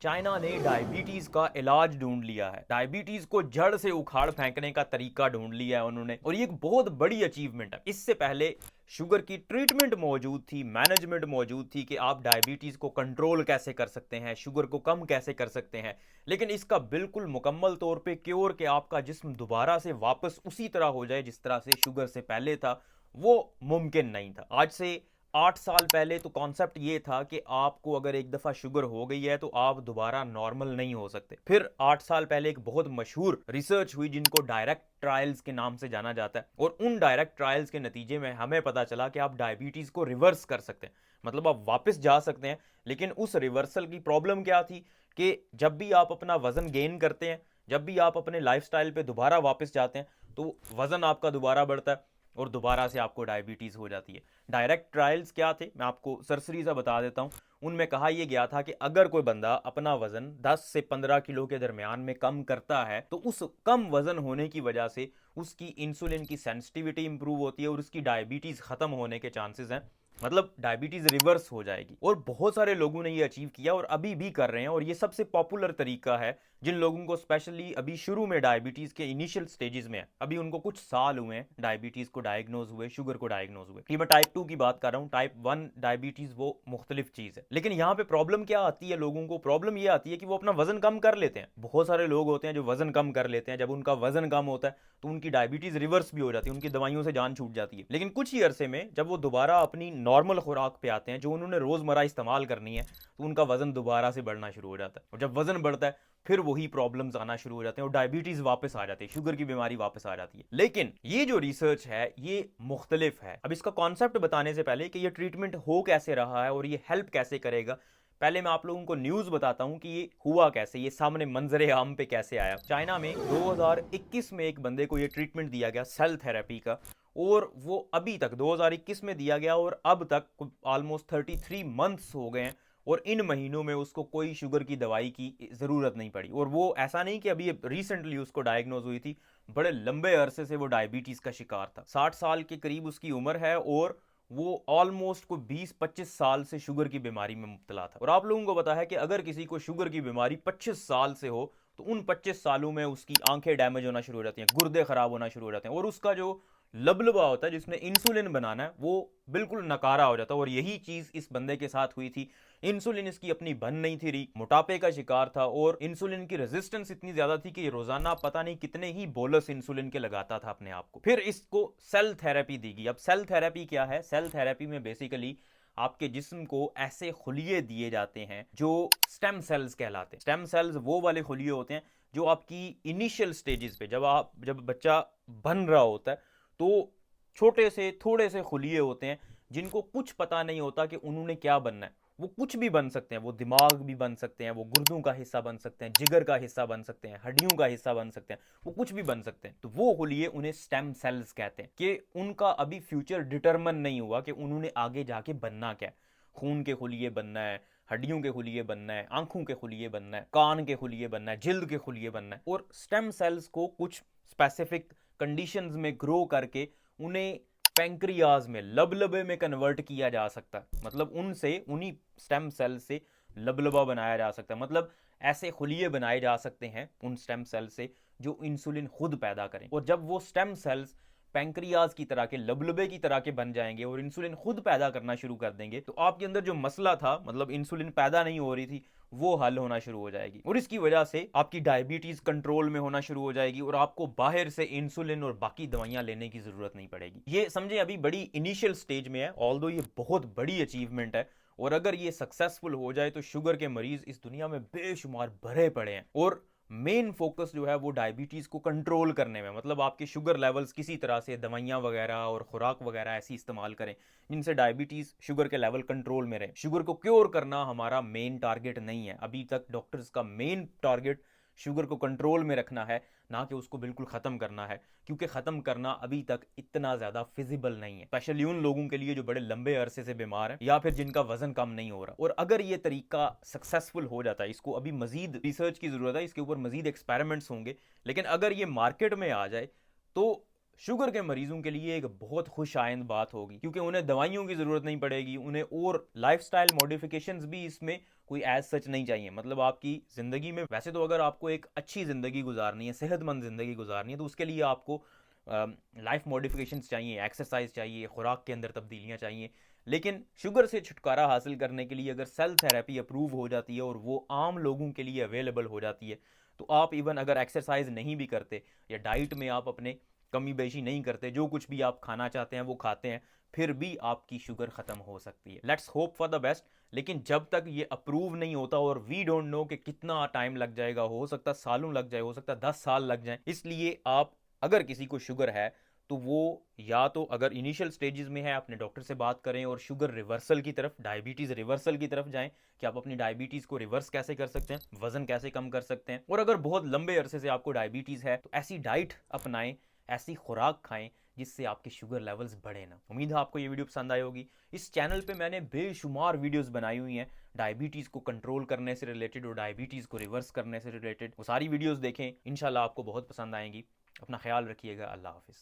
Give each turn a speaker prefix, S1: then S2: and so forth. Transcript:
S1: China ने diabetes का इलाज ढूंढ लिया है। डायबिटीज को जड़ से उखाड़ फेंकने का तरीका ढूंढ लिया है उन्होंने, और ये एक बहुत बड़ी अचीवमेंट है। इससे पहले शुगर की ट्रीटमेंट मौजूद थी, मैनेजमेंट मौजूद थी कि आप डायबिटीज को कंट्रोल कैसे कर सकते हैं, शुगर को कम कैसे कर सकते हैं, लेकिन इसका बिल्कुल मुकम्मल तौर पे क्योर कि आपका जिस्म दोबारा से वापस उसी तरह हो जाए जिस तरह से शुगर से पहले था, वो मुमकिन नहीं था। आज से 8 साल पहले तो कॉन्सेप्ट ये था कि आपको अगर एक दफ़ा शुगर हो गई है तो आप दोबारा नॉर्मल नहीं हो सकते। फिर 8 साल पहले एक बहुत मशहूर रिसर्च हुई जिनको डायरेक्ट ट्रायल्स के नाम से जाना जाता है, और उन डायरेक्ट ट्रायल्स के नतीजे में हमें पता चला कि आप डायबिटीज़ को रिवर्स कर सकते हैं, मतलब आप वापस जा सकते हैं। लेकिन उस रिवर्सल की प्रॉब्लम क्या थी कि जब भी आप अपना वज़न गेन करते हैं, जब भी आप अपने लाइफस्टाइल पे दोबारा वापस जाते हैं, तो वज़न आपका दोबारा बढ़ता है और दोबारा से आपको डायबिटीज़ हो जाती है। डायरेक्ट ट्रायल्स क्या थे, मैं आपको सरसरी सा बता देता हूँ। उनमें कहा यह गया था कि अगर कोई बंदा अपना वजन 10 से 15 किलो के दरमियान में कम करता है तो उस कम वजन होने की वजह से उसकी इंसुलिन की सेंसिटिविटी इंप्रूव होती है और उसकी डायबिटीज़ ख़त्म होने के चांसेस हैं, मतलब डायबिटीज़ रिवर्स हो जाएगी। और बहुत सारे लोगों ने ये अचीव किया और अभी भी कर रहे हैं, और ये सबसे पॉपुलर तरीका है जिन लोगों को स्पेशली अभी शुरू में डायबिटीज़ के इनिशियल स्टेजेस में है, अभी उनको कुछ साल हुए हैं डायबिटीज़ को डायग्नोज हुए, शुगर को डायग्नोज हुए। ये मैं टाइप 2 की बात कर रहा हूँ, टाइप 1 डायबिटीज़ वो मुख्तलिफ चीज़ है। लेकिन यहाँ पे प्रॉब्लम क्या आती है, लोगों को प्रॉब्लम ये आती है कि वो अपना वजन कम कर लेते हैं। बहुत सारे लोग होते हैं जो वजन कम कर लेते हैं, जब उनका वजन कम होता है तो उनकी डायबिटीज़ रिवर्स भी हो जाती है, उनकी दवाइयों से जान छूट जाती है। लेकिन कुछ ही अरसे में जब वो दोबारा अपनी नॉर्मल खुराक पे आते हैं जो उन्होंने रोज़मर्रा इस्तेमाल करनी है, तो उनका वजन दोबारा से बढ़ना शुरू हो जाता है, और जब वजन बढ़ता है फिर वही प्रॉब्लम्स आना शुरू हो जाते हैं और डायबिटीज वापस आ जाती है, शुगर की बीमारी वापस आ जाती है। लेकिन ये जो रिसर्च है ये मुख्तलिफ है। अब इसका कॉन्सेप्ट बताने से पहले कि ये ट्रीटमेंट हो कैसे रहा है और ये हेल्प कैसे करेगा, पहले मैं आप लोगों को न्यूज़ बताता हूं कि ये हुआ कैसे, ये सामने मंजरे आम पे कैसे आया। चाइना में 2021 में एक बंदे को ये ट्रीटमेंट दिया गया सेल थेरेपी का, और वो अभी तक 2021 में दिया गया और अब तक ऑलमोस्ट 33 मंथ्स हो गए हैं, और इन महीनों में उसको कोई शुगर की दवाई की ज़रूरत नहीं पड़ी। और वो ऐसा नहीं कि अभी रिसेंटली उसको डायग्नोज हुई थी, बड़े लंबे अरसे से वो डायबिटीज़ का शिकार था। 60 साल के करीब उसकी उम्र है और वो ऑलमोस्ट को 20-25 साल से शुगर की बीमारी में मुब्तला था। और आप लोगों को पता है कि अगर किसी को शुगर की बीमारी 25 साल से हो तो उन 25 सालों में उसकी आंखें डैमेज होना शुरू हो जाती हैं, गुर्दे खराब होना शुरू हो जाते हैं, और उसका जो लबलबा होता है जिसने इंसुलिन बनाना है वो बिल्कुल नकारा हो जाता है। और यही चीज़ इस बंदे के साथ हुई थी। इंसुलिन इसकी अपनी बन नहीं थी रही, मोटापे का शिकार था, और इंसुलिन की रेजिस्टेंस इतनी ज्यादा थी कि रोजाना पता नहीं कितने ही बोलस इंसुलिन के लगाता था अपने आप को। फिर इसको सेल थेरेपी दी गई। अब सेल थेरेपी क्या है? सेल थेरेपी में बेसिकली आपके जिस्म को ऐसे खुलिये दिए जाते हैं जो स्टेम सेल्स कहलाते हैं। स्टेम सेल्स वो वाले खुलिये होते हैं जो आपकी इनिशियल स्टेजेस पे, जब बच्चा बन रहा होता है, तो छोटे से थोड़े से खुलिये होते हैं जिनको कुछ पता नहीं होता कि उन्होंने क्या बनना है। वो कुछ भी बन सकते हैं, वो दिमाग भी बन सकते हैं, वो गुर्दों का हिस्सा बन सकते हैं, जिगर का हिस्सा बन सकते हैं, हड्डियों का हिस्सा बन सकते हैं, वो कुछ भी बन सकते हैं। तो वो खुलिये उन्हें स्टेम सेल्स कहते हैं कि उनका अभी फ्यूचर डिटरमन नहीं हुआ कि उन्होंने आगे जाके बनना क्या है। खून के खुलिये बनना है, हड्डियों के खुलिये बनना है, आंखों के खुलिये बनना है, कान के खुलिये बनना है, जिल्द के खुलिये बनना है। और स्टेम सेल्स को कुछ स्पेसिफिक कंडीशंस में ग्रो करके उन्हें पेंक्रियाज में, लबलबे में कन्वर्ट किया जा सकता है। मतलब उनसे, उन्हीं स्टेम सेल से लबलबा बनाया जा सकता है। मतलब ऐसे खुलिये बनाए जा सकते हैं उन स्टेम सेल से जो इंसुलिन खुद पैदा करें। और जब वो स्टेम सेल्स पेंक्रियाज की तरह के, लबलबे की तरह के बन जाएंगे और इंसुलिन खुद पैदा करना शुरू कर देंगे, तो आपके अंदर जो मसला था, मतलब इंसुलिन पैदा नहीं हो रही थी, वो हल होना शुरू हो जाएगी। और इसकी वजह से आपकी डायबिटीज कंट्रोल में होना शुरू हो जाएगी और आपको बाहर से इंसुलिन और बाकी दवाइयां लेने की जरूरत नहीं पड़ेगी। ये समझे अभी बड़ी इनिशियल स्टेज में है, ऑल्दो ये बहुत बड़ी अचीवमेंट है। और अगर ये सक्सेसफुल हो जाए तो शुगर के मरीज इस दुनिया में बेशुमार भरे पड़े हैं। और मेन फोकस जो है वो डायबिटीज़ को कंट्रोल करने में, मतलब आपके शुगर लेवल्स किसी तरह से दवाइयाँ वगैरह और खुराक वगैरह ऐसी इस्तेमाल करें जिनसे डायबिटीज़, शुगर के लेवल कंट्रोल में रहे। शुगर को क्योर करना हमारा मेन टारगेट नहीं है। अभी तक डॉक्टर्स का मेन टारगेट शुगर को कंट्रोल में रखना है, ना कि उसको बिल्कुल ख़त्म करना है, क्योंकि ख़त्म करना अभी तक इतना ज़्यादा फिजिबल नहीं है, स्पेशली उन लोगों के लिए जो बड़े लंबे अरसे से बीमार हैं या फिर जिनका वजन कम नहीं हो रहा। और अगर ये तरीका सक्सेसफुल हो जाता है, इसको अभी मजीद रिसर्च की ज़रूरत है, इसके ऊपर मजीद एक्सपेरिमेंट्स होंगे, लेकिन अगर ये मार्केट में आ जाए तो शुगर के मरीजों के लिए एक बहुत खुशाइंद बात होगी, क्योंकि उन्हें दवाइयों की ज़रूरत नहीं पड़ेगी, उन्हें और लाइफस्टाइल मॉडिफिकेशंस भी इसमें कोई एज सच नहीं चाहिए। मतलब आपकी ज़िंदगी में वैसे तो अगर आपको एक अच्छी ज़िंदगी गुजारनी है, सेहतमंद ज़िंदगी गुजारनी है, तो उसके लिए आपको लाइफ मॉडिफिकेशंस चाहिए, एक्सरसाइज चाहिए, खुराक के अंदर तब्दीलियाँ चाहिए। लेकिन शुगर से छुटकारा हासिल करने के लिए अगर सेल थेरेपी अप्रूव हो जाती है और वो आम लोगों के लिए अवेलेबल हो जाती है, तो आप इवन अगर एक्सरसाइज नहीं भी करते या डाइट में आप अपने कमी बेशी नहीं करते, जो कुछ भी आप खाना चाहते हैं वो खाते हैं, फिर भी आपकी शुगर ख़त्म हो सकती है। Let's hope for the best. लेकिन जब तक ये अप्रूव नहीं होता और वी डोंट नो कि कितना टाइम लग जाएगा, हो सकता सालों लग जाए, हो सकता 10 साल लग जाए, इसलिए आप अगर किसी को शुगर है तो वो या तो अगर इनिशियल स्टेजेस में है अपने डॉक्टर से बात करें और शुगर रिवर्सल की तरफ, डायबिटीज़ रिवर्सल की तरफ जाएं कि आप अपनी डायबिटीज़ को रिवर्स कैसे कर सकते हैं, वज़न कैसे कम कर सकते हैं। और अगर बहुत लंबे अरसे से आपको डायबिटीज़ है तो ऐसी डाइट अपनाएं, ऐसी खुराक खाएं जिससे आपके शुगर लेवल्स बढ़े ना। उम्मीद है आपको ये वीडियो पसंद आई होगी। इस चैनल पे मैंने बेशुमार वीडियोस बनाई हुई हैं डायबिटीज़ को कंट्रोल करने से रिलेटेड और डायबिटीज़ को रिवर्स करने से रिलेटेड। वो सारी वीडियोस देखें, इंशाल्लाह आपको बहुत पसंद आएंगी। अपना ख्याल रखिएगा। अल्लाह हाफिज़।